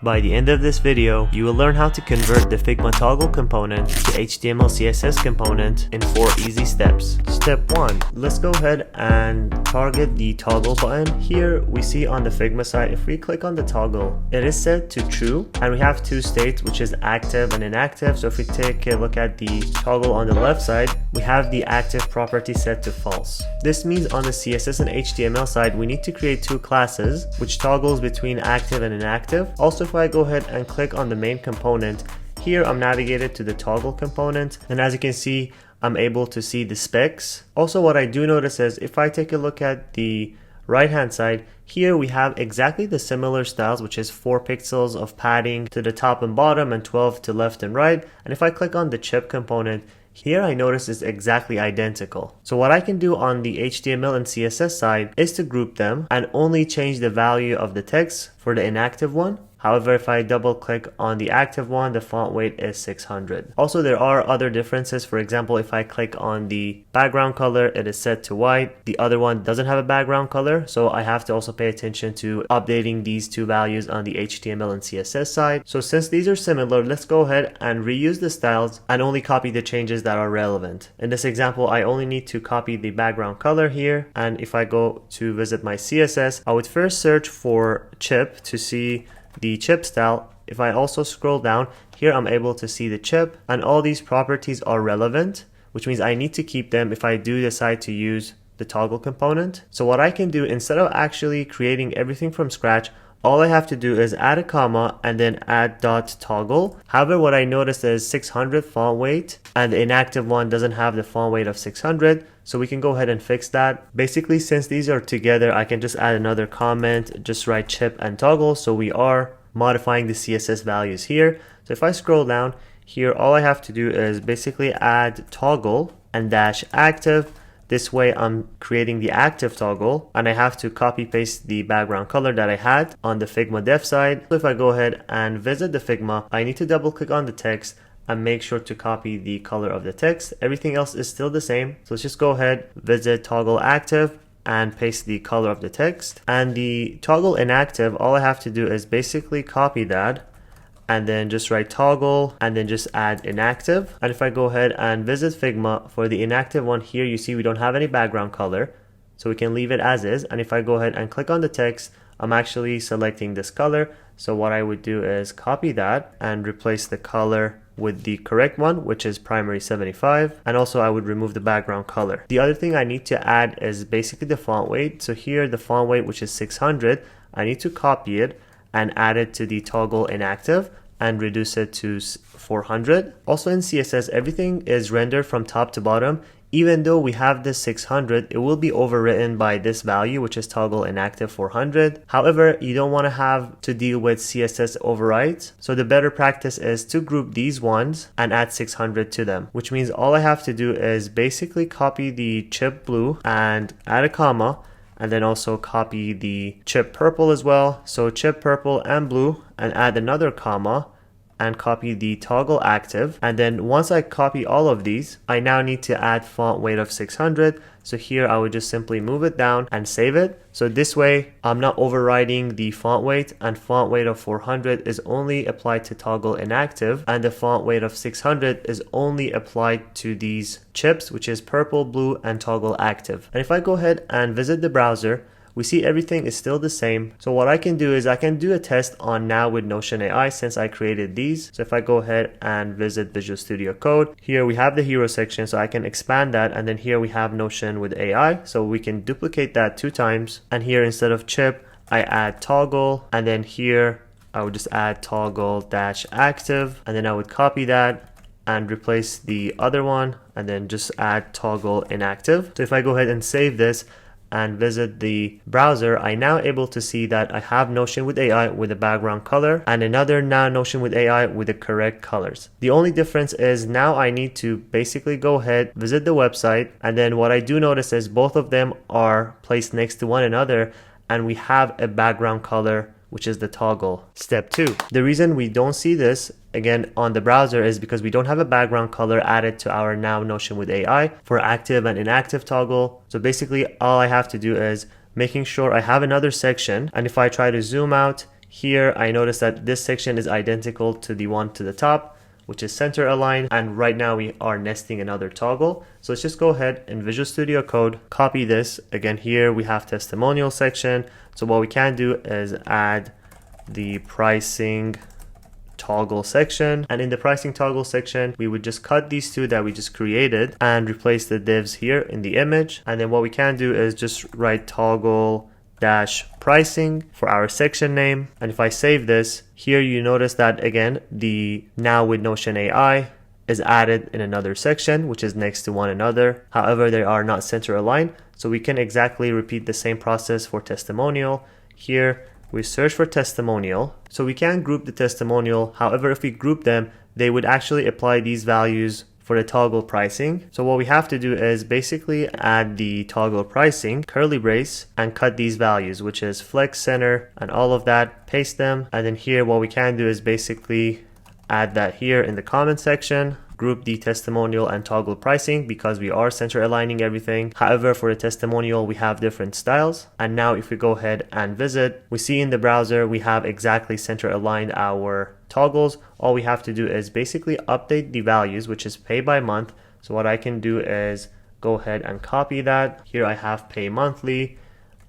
By the end of this video, you will learn how to convert the Figma toggle component to HTML CSS component in 4 easy steps. Step 1. Let's go ahead and target the toggle button. Here we see on the Figma side, if we click on the toggle, it is set to true, and we have 2 states, which is active and inactive. So if we take a look at the toggle on the left side, we have the active property set to false. This means on the CSS and HTML side, we need to create 2 classes, which toggles between active and inactive. Also, if I go ahead and click on the main component, here I'm navigated to the toggle component, and as you can see, I'm able to see the specs. Also, what I do notice is if I take a look at the right hand side, here we have exactly the similar styles, which is 4 pixels of padding to the top and bottom and 12 to left and right. And if I click on the chip component, here I notice it's exactly identical. So what I can do on the HTML and CSS side is to group them and only change the value of the text for the inactive one. However, if I double click on the active one, the font weight is 600. Also, there are other differences. For example, if I click on the background color, it is set to white. The other one doesn't have a background color, so I have to also pay attention to updating these 2 values on the HTML and CSS side. So since these are similar, let's go ahead and reuse the styles and only copy the changes that are relevant. In this example, I only need to copy the background color here. And if I go to visit my CSS, I would first search for chip to see the chip style. If I also scroll down, here I'm able to see the chip, and all these properties are relevant, which means I need to keep them if I do decide to use the toggle component. So what I can do, instead of actually creating everything from scratch, all I have to do is add a comma and then add dot toggle. However, what I noticed is 600 font weight, and the inactive one doesn't have the font weight of 600. So we can go ahead and fix that. Basically, since these are together, I can just add another comment, just write chip and toggle. So we are modifying the CSS values here. So if I scroll down here, all I have to do is basically add toggle and dash active. This way I'm creating the active toggle, and I have to copy paste the background color that I had on the Figma Dev side. So if I go ahead and visit the Figma, I need to double click on the text and make sure to copy the color of the text. Everything else is still the same. So let's just go ahead, visit toggle active, and paste the color of the text. And the toggle inactive, all I have to do is basically copy that and then just write toggle and then just add inactive. And if I go ahead and visit Figma for the inactive one, here you see we don't have any background color, so we can leave it as is. And if I go ahead and click on the text, I'm actually selecting this color. So what I would do is copy that and replace the color with the correct one, which is primary 75, and also I would remove the background color. The other thing I need to add is basically the font weight. So here the font weight, which is 600, I need to copy it and add it to the toggle inactive and reduce it to 400. Also in CSS, everything is rendered from top to bottom. Even though we have this 600, it will be overwritten by this value, which is toggle inactive 400. However, you don't want to have to deal with CSS overrides. So the better practice is to group these ones and add 600 to them, which means all I have to do is basically copy the chip blue and add a comma, and then also copy the chip purple as well. So chip purple and blue, and add another comma and copy the toggle active. And then once I copy all of these, I now need to add font weight of 600. So here I would just simply move it down and save it. So this way I'm not overriding the font weight, and font weight of 400 is only applied to toggle inactive, and the font weight of 600 is only applied to these chips, which is purple, blue, and toggle active. And if I go ahead and visit the browser, we see everything is still the same. So what I can do is I can do a test on now with Notion AI, since I created these. So if I go ahead and visit Visual Studio Code, here we have the hero section, so I can expand that, and then here we have Notion with AI. So we can duplicate that 2 times, and here instead of chip, I add toggle, and then here I would just add toggle dash active, and then I would copy that and replace the other one, and then just add toggle inactive. So if I go ahead and save this and visit the browser, I now able to see that I have Notion with AI with a background color and another now Notion with AI with the correct colors. The only difference is now I need to basically go ahead, visit the website, and then what I do notice is both of them are placed next to one another, and we have a background color, which is the toggle. Step 2. The reason we don't see this again on the browser is because we don't have a background color added to our now Notion with AI for active and inactive toggle. So basically all I have to do is making sure I have another section, and if I try to zoom out, Here I notice that this section is identical to the one to the top, which is center aligned, and right now we are nesting another toggle. So let's just go ahead in Visual Studio Code, copy this. Again, here we have testimonial section. So what we can do is add the pricing toggle section, and in the pricing toggle section we would just cut these two that we just created and replace the divs here in the image. And then what we can do is just write toggle dash pricing for our section name. And if I save this, here you notice that again the now with Notion AI is added in another section which is next to one another. However, they are not center aligned, so we can exactly repeat the same process for testimonial. Here we search for testimonial, so we can group the testimonial. However, if we group them, they would actually apply these values for the toggle pricing. So what we have to do is basically add the toggle pricing curly brace and cut these values, which is flex center and all of that, paste them. And then here what we can do is basically add that here in the comment section, group the testimonial and toggle pricing because we are center aligning everything. However, for the testimonial we have different styles. And now if we go ahead and visit, we see in the browser we have exactly center aligned our toggles. All we have to do is basically update the values, which is pay by month. So what I can do is go ahead and copy that. Here I have pay monthly,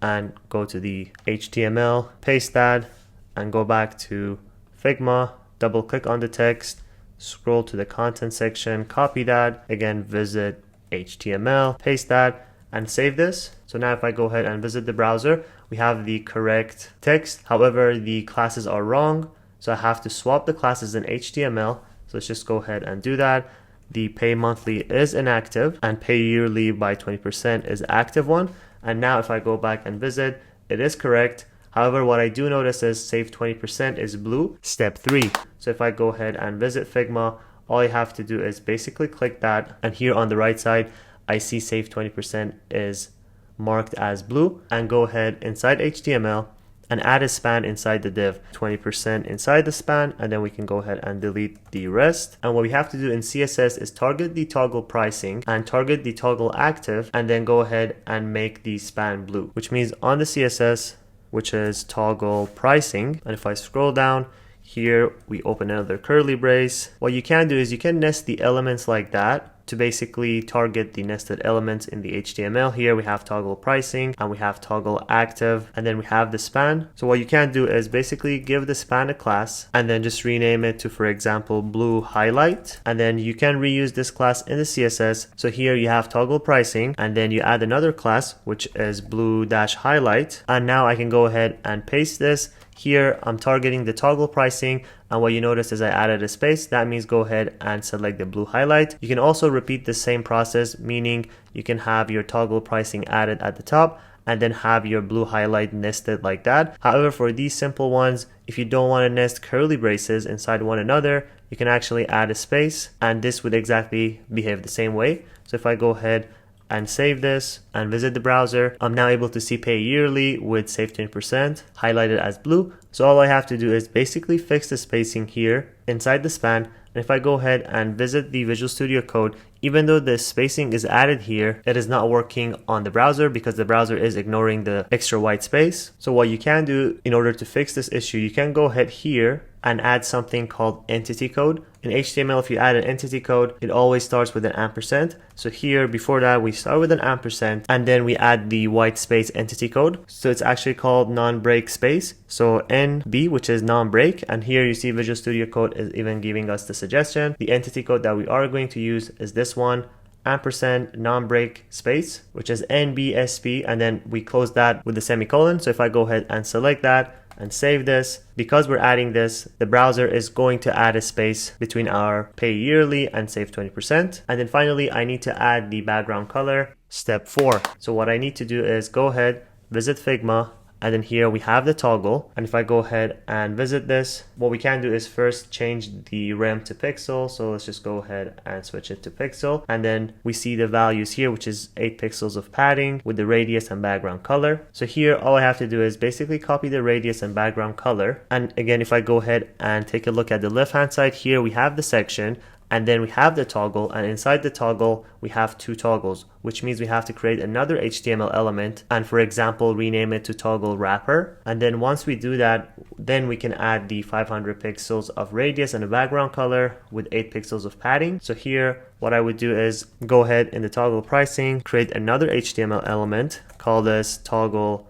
and go to the HTML, paste that, and go back to Figma, double click on the text, scroll to the content section, copy that, again visit HTML, paste that, and save this. So now if I go ahead and visit the browser, we have the correct text. However, the classes are wrong, so I have to swap the classes in HTML. So let's just go ahead and do that. The pay monthly is inactive and pay yearly by 20% is active one. And now if I go back and visit, it is correct. However, what I do notice is save 20% is blue, step 3. So if I go ahead and visit Figma, all I have to do is basically click that, and here on the right side I see save 20% is marked as blue, and go ahead inside HTML and add a span inside the div, 20% inside the span, and then we can go ahead and delete the rest. And what we have to do in CSS is target the toggle pricing and target the toggle active, and then go ahead and make the span blue, which means on the CSS, which is toggle pricing. And if I scroll down here, we open another curly brace. What you can do is you can nest the elements like that to basically target the nested elements in the HTML. Here we have toggle pricing and we have toggle active, and then we have the span. So what you can do is basically give the span a class and then just rename it to, for example, blue highlight, and then you can reuse this class in the CSS. So here you have toggle pricing, and then you add another class which is blue dash highlight, and now I can go ahead and paste this. Here I'm targeting the toggle pricing, and what you notice is I added a space. That means go ahead and select the blue highlight. You can also repeat the same process, meaning you can have your toggle pricing added at the top and then have your blue highlight nested like that. However, for these simple ones, if you don't want to nest curly braces inside one another, you can actually add a space, and this would exactly behave the same way. So if I go ahead and save this and visit the browser, I'm now able to see pay yearly with save 20% highlighted as blue. So all I have to do is basically fix the spacing here inside the span. And if I go ahead and visit the Visual Studio Code, even though the spacing is added here, it is not working on the browser because the browser is ignoring the extra white space. So what you can do in order to fix this issue, you can go ahead here and add something called entity code. In HTML, if you add an entity code, it always starts with an ampersand. So here, before that, we start with an ampersand, and then we add the white space entity code. So it's actually called non-break space. So NB, which is non-break. And here you see Visual Studio Code is even giving us the suggestion. The entity code that we are going to use is this one, ampersand non-break space, which is NBSP, and then we close that with the semicolon. So if I go ahead and select that and save this, because we're adding this, the browser is going to add a space between our pay yearly and save 20%. And then finally, I need to add the background color, step 4. So what I need to do is go ahead, visit Figma, and then here we have the toggle. And if I go ahead and visit this, what we can do is first change the rem to pixel. So let's just go ahead and switch it to pixel. And then we see the values here, which is 8 pixels of padding with the radius and background color. So here, all I have to do is basically copy the radius and background color. And again, if I go ahead and take a look at the left-hand side here, we have the section. and then we have the toggle, and inside the toggle we have two toggles, which means we have to create another HTML element and, for example, rename it to toggle wrapper. And then once we do that, then we can add the 500 pixels of radius and a background color with 8 pixels of padding. So here what I would do is go ahead in the toggle pricing, create another HTML element, call this toggle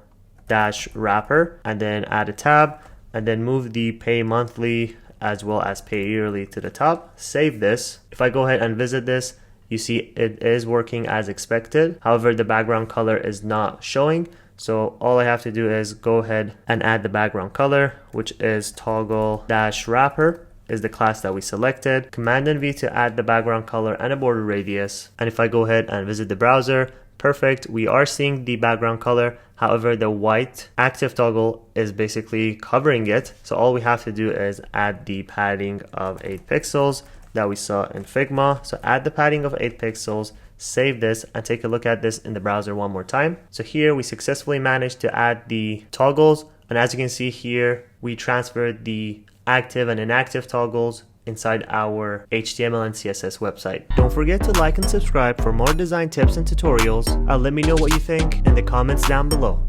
dash wrapper, and then add a tab, and then move the pay monthly as well as pay yearly to the top. Save this. If I go ahead and visit this, you see it is working as expected. However, the background color is not showing. So all I have to do is go ahead and add the background color, which is toggle dash wrapper is the class that we selected. Command and V to add the background color and a border radius. And if I go ahead and visit the browser, perfect, we are seeing the background color. However, the white active toggle is basically covering it. So all we have to do is add the padding of 8 pixels that we saw in Figma. So add the padding of 8 pixels, save this, and take a look at this in the browser one more time. So here we successfully managed to add the toggles. And as you can see here, we transferred the active and inactive toggles inside our HTML and CSS website. Don't forget to like and subscribe for more design tips and tutorials, and let me know what you think in the comments down below.